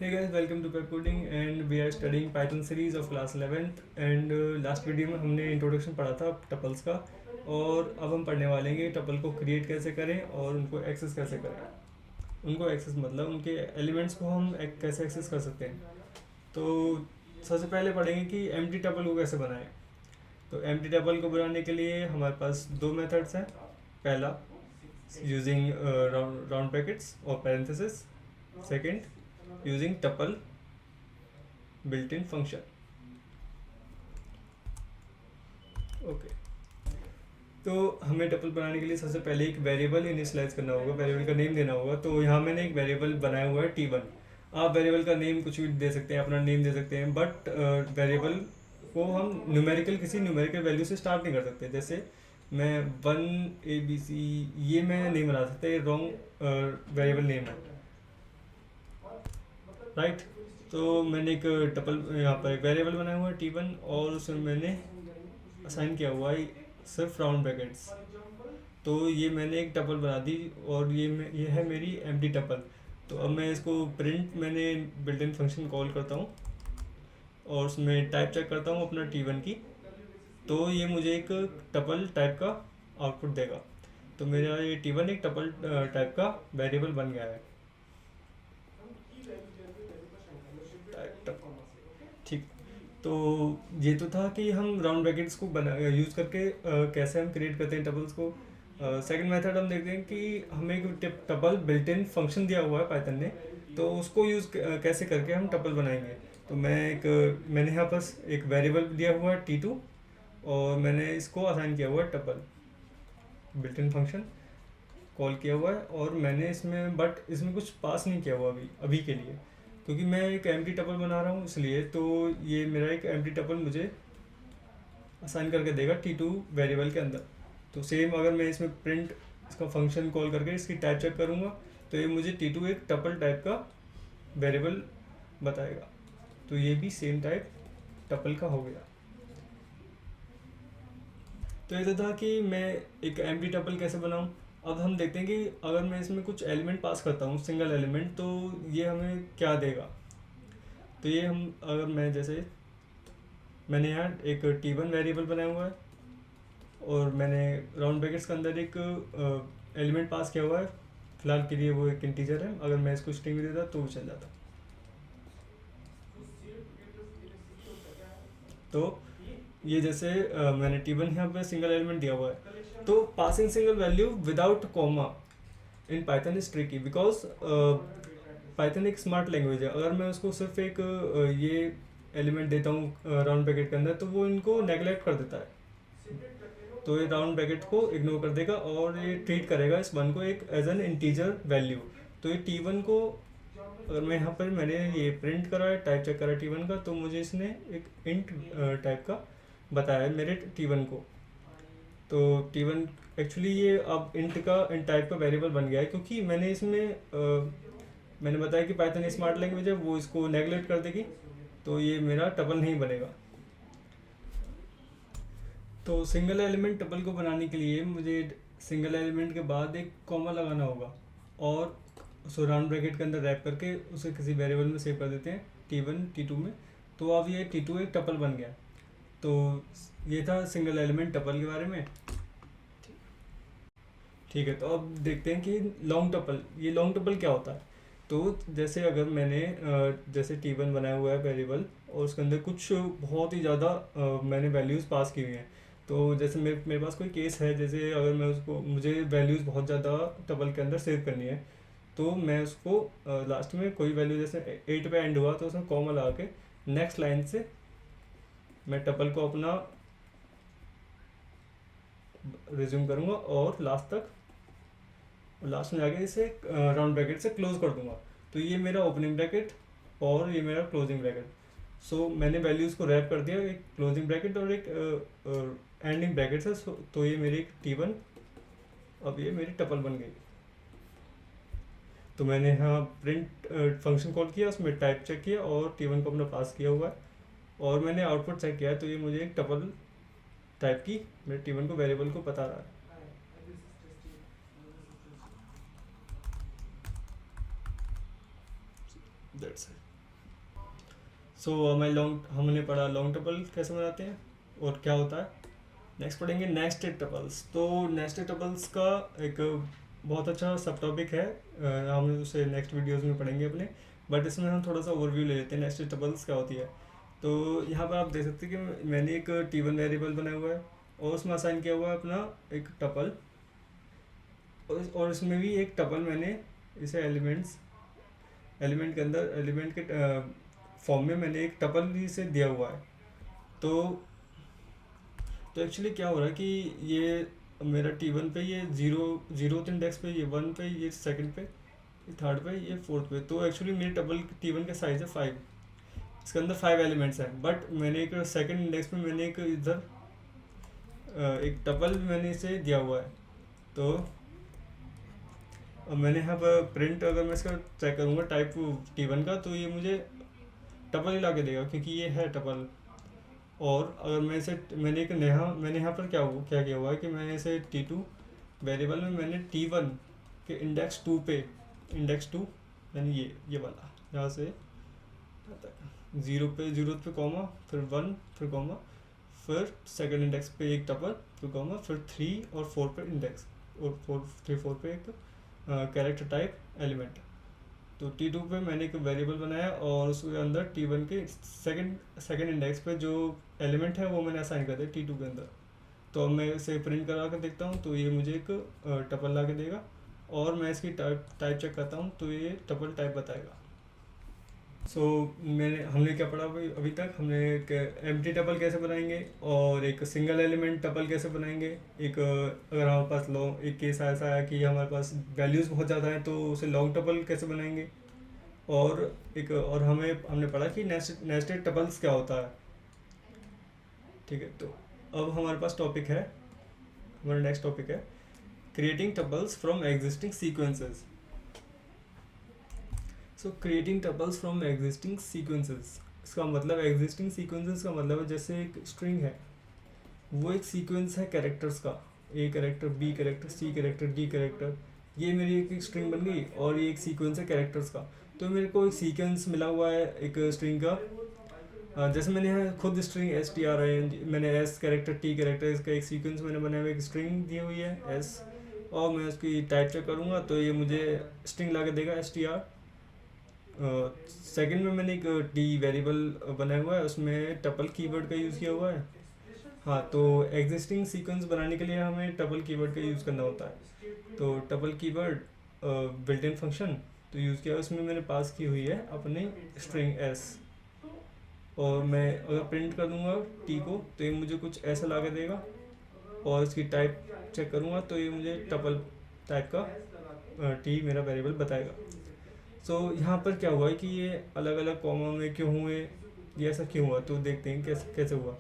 Hey guys, welcome to Pep Coding and we are studying Python series of class 11th and last video में हमने introduction पढ़ा था tuples का। और अब हम पढ़ने वाले हैं टपल को क्रिएट कैसे करें और उनको एक्सेस कैसे करें। उनको एक्सेस मतलब उनके एलिमेंट्स को हम कैसे एक्सेस कर सकते हैं। तो सबसे पहले पढ़ेंगे कि एम्प्टी टपल को कैसे बनाएं। तो एम्प्टी टपल को बनाने के लिए हमारे पास दो मेथड्स हैं। पहला यूजिंग राउंड ब्रैकेट्स और parenthesis, second using tuple built-in function. Okay, तो हमें टपल बनाने के लिए सबसे पहले एक वेरिएबल इनिशियलाइज करना होगा, वेरिएबल का नेम देना होगा। तो यहाँ मैंने एक वेरिएबल बनाया हुआ है t1। आप वेरिएबल का नेम कुछ भी दे सकते हैं, अपना नेम दे सकते हैं, बट वेरिएबल को हम न्यूमेरिकल किसी न्यूमेरिकल वैल्यू से स्टार्ट नहीं कर सकते। जैसे मैं 1 ABC ये मैं नहीं बना सकता, ये रॉन्ग वेरिएबल नेम है, राइट। तो मैंने एक टपल यहाँ पर एक वेरिएबल बनाया हुआ है t1 और उसमें मैंने असाइन किया हुआ है सिर्फ राउंड ब्रैकेट्स। तो ये मैंने एक टपल बना दी और ये है मेरी एम्प्टी टपल। तो अब मैं इसको प्रिंट मैंने बिल्ट इन फंक्शन कॉल करता हूँ और उसमें टाइप चेक करता हूँ अपना t1 की। तो ये मुझे एक टपल टाइप का आउटपुट देगा। तो मेरा ये t1 एक टपल टाइप का वेरिएबल बन गया है। ठीक, तो ये तो था कि हम राउंड ब्रैकेट्स को यूज़ करके कैसे हम क्रिएट करते हैं टपल्स को। सेकंड मेथड हम देखते हैं कि हमें एक टपल बिल्ट इन फंक्शन दिया हुआ है पाइथन ने, तो उसको यूज़ कैसे करके हम टपल बनाएंगे। तो मैंने यहाँ पर एक वेरिएबल दिया हुआ है t2 और मैंने इसको असाइन किया हुआ है tuple built in function call किया हुआ है। और मैंने इसमें कुछ पास नहीं किया हुआ अभी के लिए, क्योंकि मैं एक एम्प्टी टपल बना रहा हूँ इसलिए। तो ये मेरा एक एम्प्टी टपल मुझे असाइन करके देगा t2 वेरिएबल के अंदर। तो सेम अगर मैं इसमें प्रिंट इसका फंक्शन कॉल करके इसकी टाइप चेक करूँगा तो ये मुझे t2 एक टपल टाइप का वेरिएबल बताएगा। तो ये भी सेम टाइप टपल का हो गया। तो ये तो था कि मैं एक एम्प्टी टपल कैसे बनाऊँ। अब हम देखते हैं कि अगर मैं इसमें कुछ एलिमेंट पास करता हूँ, सिंगल एलिमेंट, तो ये हमें क्या देगा। तो ये मैंने यहाँ एक t1 वेरिएबल बनाया हुआ है और मैंने राउंड ब्रैकेट्स के अंदर एक एलिमेंट पास किया हुआ है। फिलहाल के लिए वो एक इंटीजर है, अगर मैं इसको स्ट्रिंग भी देता तो वो चल जाता। तो ये जैसे मैंने t1 यहाँ पे सिंगल एलिमेंट दिया हुआ है। तो passing single value without comma in Python is tricky, because Python एक स्मार्ट लैंग्वेज है। अगर मैं उसको सिर्फ एक ये एलिमेंट देता हूँ राउंड ब्रैकेट के अंदर, तो वो इनको नेगलेक्ट कर देता है। तो ये राउंड ब्रैकेट को इग्नोर कर देगा और ये ट्रीट करेगा इस वन को एक एज एन इंटीजर वैल्यू। तो ये t1 को अगर मैं यहाँ पर मैंने ये प्रिंट करा है, टाइप चेक करा t1 का, तो मुझे इसने एक इंट टाइप का बताया है मेरे t1 को। तो t1 एक्चुअली ये अब इंट टाइप का वेरिएबल बन गया है, क्योंकि मैंने बताया कि पाइथन स्मार्ट लैंग्वेज है, वो इसको नेगलेक्ट कर देगी। तो ये मेरा टपल नहीं बनेगा। तो सिंगल एलिमेंट टपल को बनाने के लिए मुझे सिंगल एलिमेंट के बाद एक कॉमा लगाना होगा और उसको राउंड ब्रैकेट के अंदर रैप करके उसे किसी वेरिएबल में सेव कर देते हैं t1 t2 में। तो अब ये t2 एक टपल बन गया। तो ये था सिंगल एलिमेंट टपल के बारे में। ठीक है, तो अब देखते हैं कि लॉन्ग टपल, ये लॉन्ग टपल क्या होता है। तो जैसे अगर मैंने जैसे t1 बनाया हुआ है वेरिएबल और उसके अंदर कुछ बहुत ही ज़्यादा मैंने वैल्यूज़ पास की हुई हैं। तो जैसे मेरे पास कोई केस है, जैसे अगर मुझे वैल्यूज़ बहुत ज़्यादा टपल के अंदर सेव करनी है, तो मैं उसको लास्ट में कोई वैल्यू जैसे 8 पे एंड हुआ तो उसमें कॉमा लगा के नेक्स्ट लाइन से मैं टपल को अपना रिज्यूम करूँगा और लास्ट में जाके इसे राउंड ब्रैकेट से क्लोज कर दूंगा। तो ये मेरा ओपनिंग ब्रैकेट और ये मेरा क्लोजिंग ब्रैकेट। सो मैंने वैल्यूज़ को रैप कर दिया, एक क्लोजिंग ब्रैकेट और एक एंडिंग ब्रैकेट से। तो ये मेरी t1 अब ये मेरी टपल बन गई। तो मैंने यहाँ प्रिंट फंक्शन कॉल किया, उसमें टाइप चेक किया और t1 को अपना पास किया हुआ है और मैंने आउटपुट चेक किया है। तो ये मुझे एक टपल टाइप की मेरे t1 को वेरिएबल को बता रहा है। That's it. सो हमें हमने पढ़ा लॉन्ग टपल कैसे बनाते हैं और क्या होता है। नेक्स्ट पढ़ेंगे नेस्टेड टपल्स। तो नेस्टेड टपल्स का एक बहुत अच्छा सब टॉपिक है, हम उसे नेक्स्ट वीडियोस में पढ़ेंगे अपने, बट इसमें हम थोड़ा सा ओवरव्यू ले लेते हैं नेस्टेड टपल्स क्या होती है। तो यहाँ पर आप देख सकते हैं कि मैंने एक T1 वेरिएबल बनाया हुआ है और उसमें असाइन किया हुआ है अपना एक टपल, और इसमें भी एक टपल मैंने इसे एलिमेंट के अंदर एलिमेंट के फॉर्म में मैंने एक टपल भी इसे दिया हुआ है। तो एक्चुअली क्या हो रहा है कि ये मेरा T1 पे ये जीरोथ इंडेक्स पे, ये 1 पे, ये सेकंड पे, ये थर्ड पे, ये फोर्थ पे। तो एक्चुअली मेरे टपल T1 का साइज़ है 5, इसके अंदर 5 एलिमेंट्स हैं। बट मैंने एक सेकंड इंडेक्स में मैंने एक इधर एक टपल मैंने इसे दिया हुआ है। तो अब मैंने यहाँ पर प्रिंट, अगर मैं इसका चेक करूँगा टाइप T1 का, तो ये मुझे टपल ही ला के देगा क्योंकि ये है टपल। और अगर मैं इसे मैंने यहाँ पर क्या किया हुआ है कि मैंने इसे T2 वेरिएबल में मैंने T1 के इंडेक्स 2 यानी ये वाला यहाँ से जीरो पे कॉमा, फिर 1, फिर कॉमा, फिर सेकंड इंडेक्स पे एक टपल, फिर कॉमा, फिर 3 और 4 पे इंडेक्स, और 4 पे एक कैरेक्टर टाइप एलिमेंट। तो T2 पे मैंने एक वेरिएबल बनाया और उसके अंदर T1 के सेकंड इंडेक्स पे जो एलिमेंट है वो मैंने असाइन कर दिया T2 के अंदर। तो अब मैं इसे प्रिंट करा कर देखता हूँ तो ये मुझे एक टपल ला के देगा, और मैं इसकी टाइप चेक करता हूँ तो ये टपल टाइप बताएगा। हमने क्या पढ़ा अभी तक, हमने एक एम्प्टी टपल कैसे बनाएंगे और एक सिंगल एलिमेंट टपल कैसे बनाएंगे। एक अगर हमारे पास एक केस ऐसा है कि हमारे पास वैल्यूज़ बहुत ज़्यादा हैं तो उसे लॉन्ग टपल कैसे बनाएंगे। और हमने पढ़ा कि नेस्टेड टपल्स क्या होता है। ठीक है, तो अब हमारे पास हमारा नेक्स्ट टॉपिक है creating tuples from existing sequences. Creating tuples from existing sequences, इसका मतलब एग्जिस्टिंग सीक्वेंसेस का मतलब है जैसे एक स्ट्रिंग है, वो एक सीक्वेंस है कैरेक्टर्स का, A character, B character, C character, D character. ये मेरी एक स्ट्रिंग बन गई और ये एक सीक्वेंस है कैरेक्टर्स का। तो मेरे को एक सीक्वेंस मिला हुआ है एक स्ट्रिंग का। जैसे मैंने यहाँ खुद स्ट्रिंग STR मैंने S कैरेक्टर, T कैरेक्टर, इसका एक सीक्वेंस मैंने बनाया हुआ, एक स्ट्रिंग दी हुई है S, और मैं उसकी टाइप चेक करूँगा तो ये मुझे स्ट्रिंग ला के देगा STR। सेकंड में मैंने एक T वेरिएबल बनाया हुआ है, उसमें टपल कीवर्ड का यूज़ किया हुआ है। हाँ, तो एग्जिस्टिंग सीक्वेंस बनाने के लिए हमें टपल कीवर्ड का यूज़ करना होता है। तो tuple keyword built in function तो यूज़ किया, उसमें मैंने पास की हुई है अपनी स्ट्रिंग S, और मैं अगर प्रिंट कर दूँगा T को तो ये मुझे कुछ ऐसा ला के देगा, और इसकी टाइप चेक करूँगा तो ये मुझे टपल टाइप का T मेरा वेरिएबल बताएगा। यहाँ पर क्या हुआ है कि ये अलग अलग कॉमा में क्यों हुए, ये ऐसा क्यों हुआ, तो देखते हैं कैसे हुआ।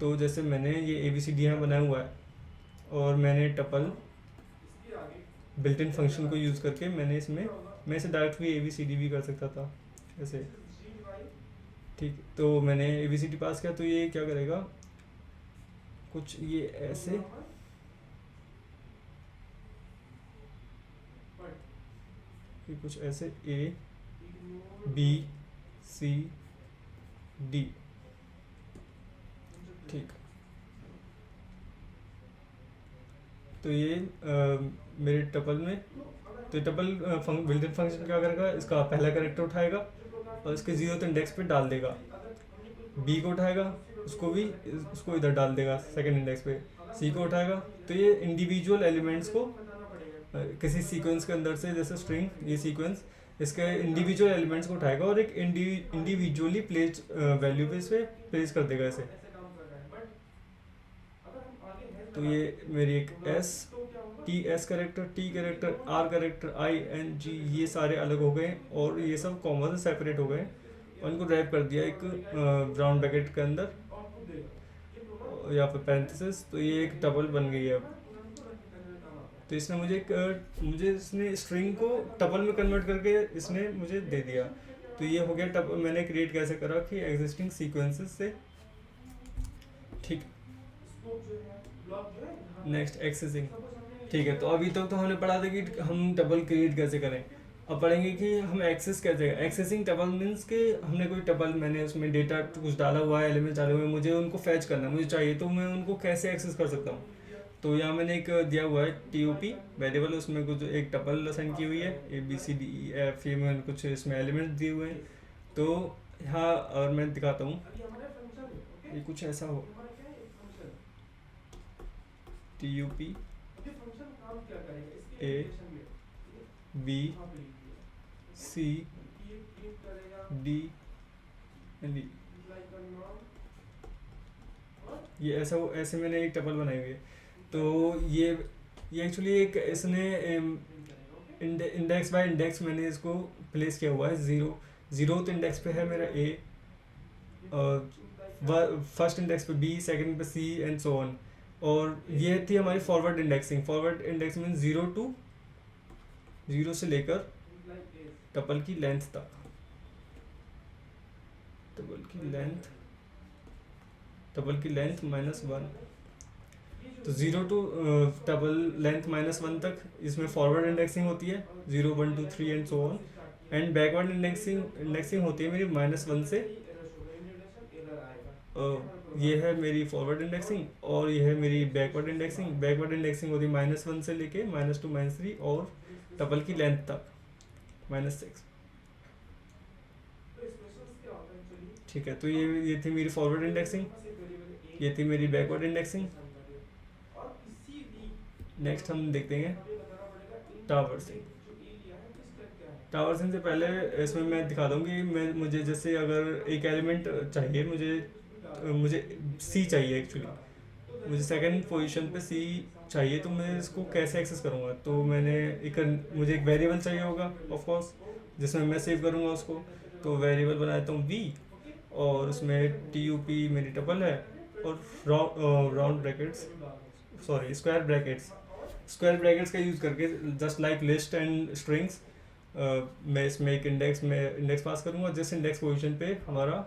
तो जैसे मैंने ये ABCD यहाँ बनाया हुआ है और मैंने टपल बिल्ट इन फंक्शन को यूज़ करके मैं इसे डायरेक्ट भी ABCD भी कर सकता था ऐसे। ठीक, तो मैंने ABCD पास किया तो ये क्या करेगा, कुछ ये ऐसे कुछ ऐसे A B C D। ठीक, तो ये मेरे टपल में, तो टपल बिल्ट इन फंक्शन क्या करेगा, इसका पहला कैरेक्टर उठाएगा और इसके 0th इंडेक्स पे डाल देगा, B को उठाएगा उसको इधर डाल देगा सेकंड इंडेक्स पे, C को उठाएगा। तो ये इंडिविजुअल एलिमेंट्स को किसी सीक्वेंस के अंदर से, जैसे स्ट्रिंग ये सीक्वेंस, इसके इंडिविजुअल एलिमेंट्स को उठाएगा और एक इंडिविजुअली प्लेस वैल्यू पे इसे प्लेस कर देगा इसे। तो ये मेरी एक S character, T character, R character, I N G ये सारे अलग हो गए और ये सब कॉमा से सेपरेट हो गए और इनको ड्राइव कर दिया एक ब्राउन ब्रैकेट के अंदर या फिर पैरेंथेसिस। तो ये एक टपल बन गई है अब। तो इसने मुझे इसने स्ट्रिंग को टपल में कन्वर्ट करके इसने मुझे दे दिया। तो ये हो गया टपल। मैंने क्रिएट कैसे करा कि एग्जिस्टिंग सीक्वेंसेस से। ठीक, नेक्स्ट एक्सेसिंग। ठीक है, तो अभी तक तो हमने पढ़ा था कि हम टपल क्रिएट कैसे करें, अब पढ़ेंगे कि हम एक्सेस कैसे, एक्सेसिंग टपल मीन्स कि हमने कोई टपल, मैंने उसमें डेटा कुछ डाला हुआ है, एलिमेंट्स डाले हुए हैं, मुझे उनको फैच करना है, मुझे चाहिए, तो मैं उनको कैसे एक्सेस कर सकता हूँ। तो यहाँ मैंने एक दिया हुआ है TOP वेरिएबल, उसमें कुछ एक टपल असाइन की हुई है ABCDEF, ये मैंने कुछ इसमें एलिमेंट्स दिए हुए हैं। तो यहाँ और मैं दिखाता हूँ, ये कुछ ऐसा हो, TOP ABCDE, ये ऐसा ऐसे मैंने एक टपल बनाई हुई है। तो ये एक्चुअली एक इसने इंडेक्स बाय इंडेक्स मैंने इसको प्लेस किया हुआ है। जीरोथ इंडेक्स पे है मेरा A, फर्स्ट इंडेक्स पे B, सेकंड पे C एंड सो ऑन। और ये थी हमारी forward indexing. Forward index mean 0 से लेकर टपल की लेंथ तक, टपल की लेंथ -1, तो 0 टू टपल लेंथ -1 तक इसमें फॉरवर्ड इंडेक्सिंग होती है, 0 1 2 3 and so on. And backward indexing होती है मेरी -1 से, ये है मेरी फॉरवर्ड इंडेक्सिंग, और ये है मेरी बैकवर्ड इंडेक्सिंग। बैकवर्ड इंडेक्सिंग होती है -1 से लेके -2 -3 और टपल की लेंथ तक -6। ठीक है, तो ये थी मेरी फॉरवर्ड इंडेक्सिंग, ये थी मेरी बैकवर्ड इंडेक्सिंग। नेक्स्ट हम देखते हैं ट्रावर्सिंग। ट्रावर्सिंग से पहले इसमें मैं दिखा दूँगी, मुझे जैसे अगर एक एलिमेंट चाहिए, मुझे C चाहिए एक्चुअली, मुझे सेकंड पोजीशन पे C चाहिए, तो मैं इसको कैसे एक्सेस करूँगा। तो मुझे एक वेरिएबल चाहिए होगा ऑफ कोर्स, जिसमें मैं सेव करूँगा उसको। तो वेरिएबल बना देता हूँ V, और उसमें TOP मेरी टपल है, और round brackets, sorry square brackets का यूज़ करके, just like list and strings, मैं इसमें एक इंडेक्स पास करूँगा, जिस इंडेक्स पोजीशन पे हमारा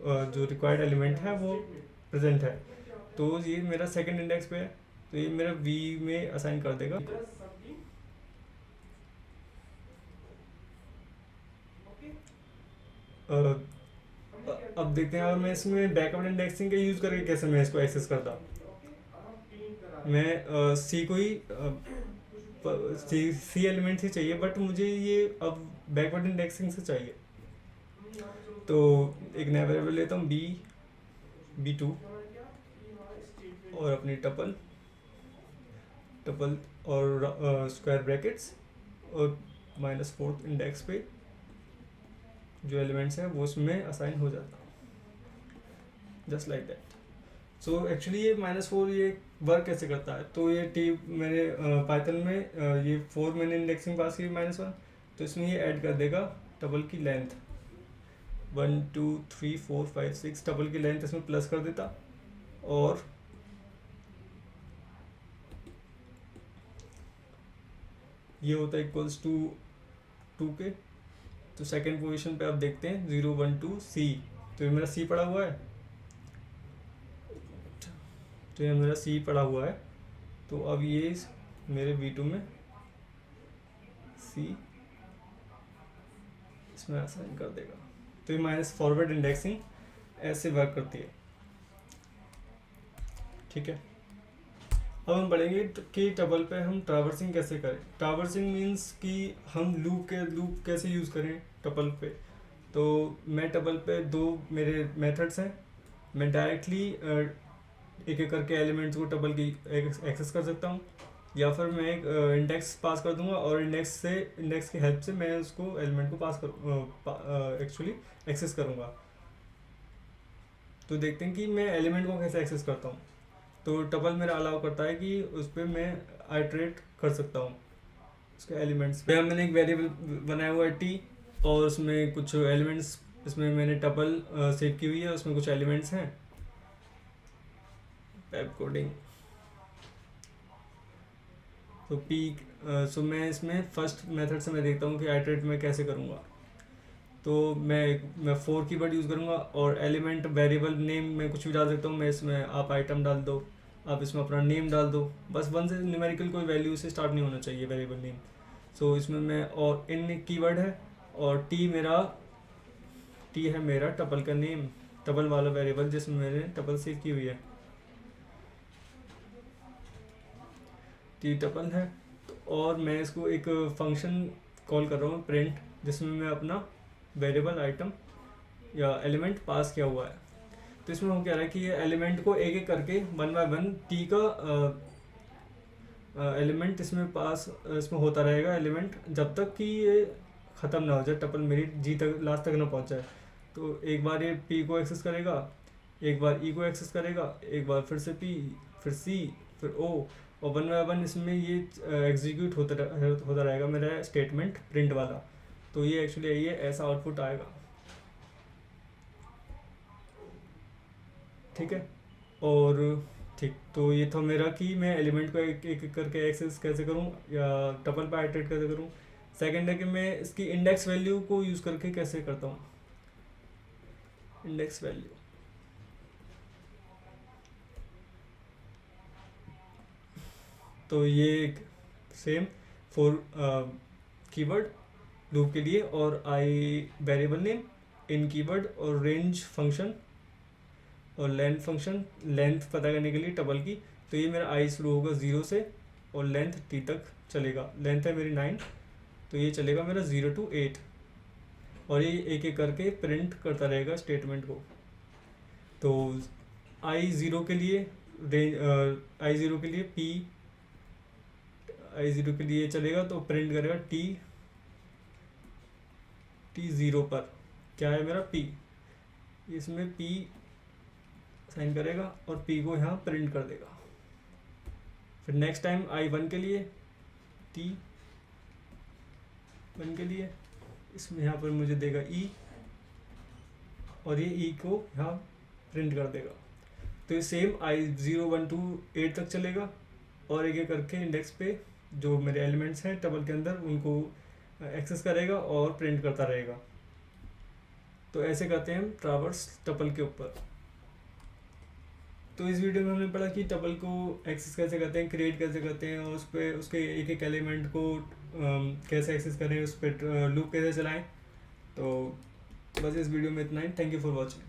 जो रिक्वायर्ड एलिमेंट है वो प्रेजेंट है। तो ये मेरा सेकंड इंडेक्स पे है, तो ये मेरा V में असाइन कर देगा। अब देखते हैं, मैं इसमें बैकवर्ड इंडेक्सिंग का यूज़ करके कैसे मैं इसको एक्सेस करता। मैं C को ही C एलिमेंट ही चाहिए, बट मुझे ये अब बैकवर्ड इंडेक्सिंग से चाहिए। तो एक नया वेरिएबल लेता हूँ B2, और अपनी टपल और स्क्वायर ब्रैकेट्स, और -4 इंडेक्स पे जो एलिमेंट्स हैं वो उसमें असाइन हो जाता, just like that. So actually ये -4 ये वर्क कैसे करता है। तो ये मैंने पाइथन में ये 4 मैंने इंडेक्सिंग पास की -1, तो इसमें ये ऐड कर देगा टपल की लेंथ 1 2 3 4 5 6, टपल की लेंथ इसमें प्लस कर देता, और ये होता है इक्वल्स टू 2 के। तो सेकंड पोजीशन पे आप देखते हैं 0 1 2 C, तो ये मेरा C पड़ा हुआ है, तो अब ये मेरे V2 में C इसमें असाइन कर देगा। तो ये फॉरवर्ड इंडेक्सिंग ऐसे वर्क करती है। ठीक है, अब हम पढ़ेंगे कि टपल पे हम ट्रावर्सिंग कैसे करें। ट्रावर्सिंग मीन्स कि हम लूप कैसे यूज़ करें टपल पे। तो मैं टपल पे 2 मेरे मेथड्स हैं, मैं डायरेक्टली एक करके एलिमेंट्स को टपल की एक्सेस कर सकता हूँ, या फिर मैं एक इंडेक्स पास कर दूंगा, और इंडेक्स की हेल्प से मैं उसको एलिमेंट को एक्चुअली एक्सेस करूँगा। तो देखते हैं कि मैं एलिमेंट को कैसे एक्सेस करता हूँ। तो टपल मेरा अलाउ करता है कि उस पर मैं आइटरेट कर सकता हूँ उसके एलिमेंट्स पे। मैंने एक वेरिएबल बनाया हुआ है T, और उसमें कुछ एलिमेंट्स, इसमें मैंने टपल सेव की हुई है, उसमें कुछ एलिमेंट्स हैं। वेब कोडिंग, तो मैं इसमें फर्स्ट मेथड से मैं देखता हूँ कि आइटरेट मैं कैसे करूँगा। तो मैं 4 कीवर्ड यूज़ करूँगा, और एलिमेंट वेरिएबल नेम में कुछ भी डाल सकता हूँ मैं इसमें। आप आइटम डाल दो, आप इसमें अपना नेम डाल दो, बस 1 से न्यूमेरिकल कोई वैल्यू से स्टार्ट नहीं होना चाहिए वेरिएबल नेम। सो इसमें मैं और इन कीवर्ड है और टी है मेरा टपल का नेम, टपल वाला वेरिएबल जिसमें मैंने टपल सेव की हुई है, टी टपल है। तो और मैं इसको एक फंक्शन कॉल कर रहा हूँ प्रिंट, जिसमें मैं अपना वेरिएबल आइटम या एलिमेंट पास किया हुआ है। तो इसमें हम कह रहा है कि ये एलिमेंट को एक एक करके वन बाय वन टी का एलिमेंट इसमें होता रहेगा एलिमेंट, जब तक कि ये ख़त्म ना हो जाए, टपल मेरी जी तक लास्ट तक ना पहुँच जाए। तो एक बार ये पी को एक्सेस करेगा, एक बार ई को एक्सेस करेगा, एक बार फिर से पी, फिर सी, फिर ओ, और वन बाय वन इसमें ये एग्जीक्यूट होता रहेगा मेरा स्टेटमेंट प्रिंट वाला। तो ये एक्चुअली ये ऐसा आउटपुट आएगा, ठीक है। और ठीक, तो ये था मेरा कि मैं एलिमेंट को एक एक करके एक्सेस कैसे करूँ या टपल पर आइटरेट कैसे करूँ। सेकंड है कि मैं इसकी इंडेक्स वैल्यू को यूज़ करके कैसे करता हूँ, इंडेक्स वैल्यू। तो ये सेम फॉर कीवर्ड लूप के लिए, और I variable name, in keyword और रेंज फंक्शन और लेंथ फंक्शन, लेंथ पता करने के लिए टबल की। तो ये मेरा आई शुरू होगा 0 से और लेंथ टी तक चलेगा, लेंथ है मेरी 9, तो ये चलेगा मेरा 0 to 8, और ये एक एक करके प्रिंट करता रहेगा स्टेटमेंट को। तो i0 के लिए i0 के लिए p, i0 के लिए चलेगा तो प्रिंट करेगा t0 पर क्या है मेरा p, इसमें p साइन करेगा और p को यहाँ प्रिंट कर देगा। फिर नेक्स्ट टाइम i1 के लिए t1 के लिए इसमें यहाँ पर मुझे देगा e, और ये e को यहाँ प्रिंट कर देगा। तो ये सेम i0 1 to 8 तक चलेगा, और एक एक करके इंडेक्स पे जो मेरे एलिमेंट्स हैं टेबल के अंदर उनको एक्सेस करेगा और प्रिंट करता रहेगा। तो ऐसे करते हैं हम ट्रावर्स टपल के ऊपर। तो इस वीडियो में हमने पढ़ा कि टपल को एक्सेस कैसे करते हैं, क्रिएट कैसे करते हैं, और उस पर उसके एक एक एलिमेंट को कैसे एक्सेस करें, उस पर लूप कैसे चलाएं। तो बस इस वीडियो में इतना ही। Thank you for watching.